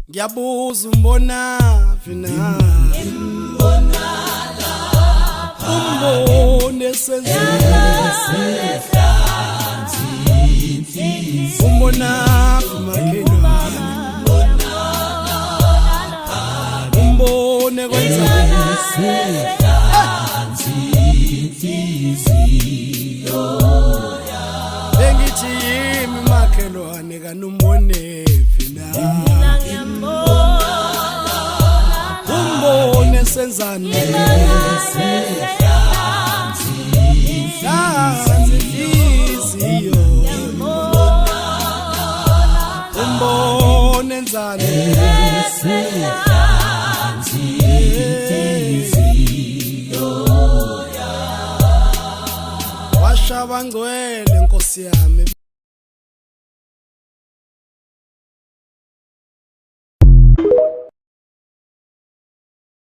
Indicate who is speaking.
Speaker 1: Ngiyabuza umbona fina umbone senza umbona kumakhelwane umbone kwenza bengithi yimi makhelwane kanumbone fina umbone senzani umbone nzani washaba ngcwele Nkosi yami.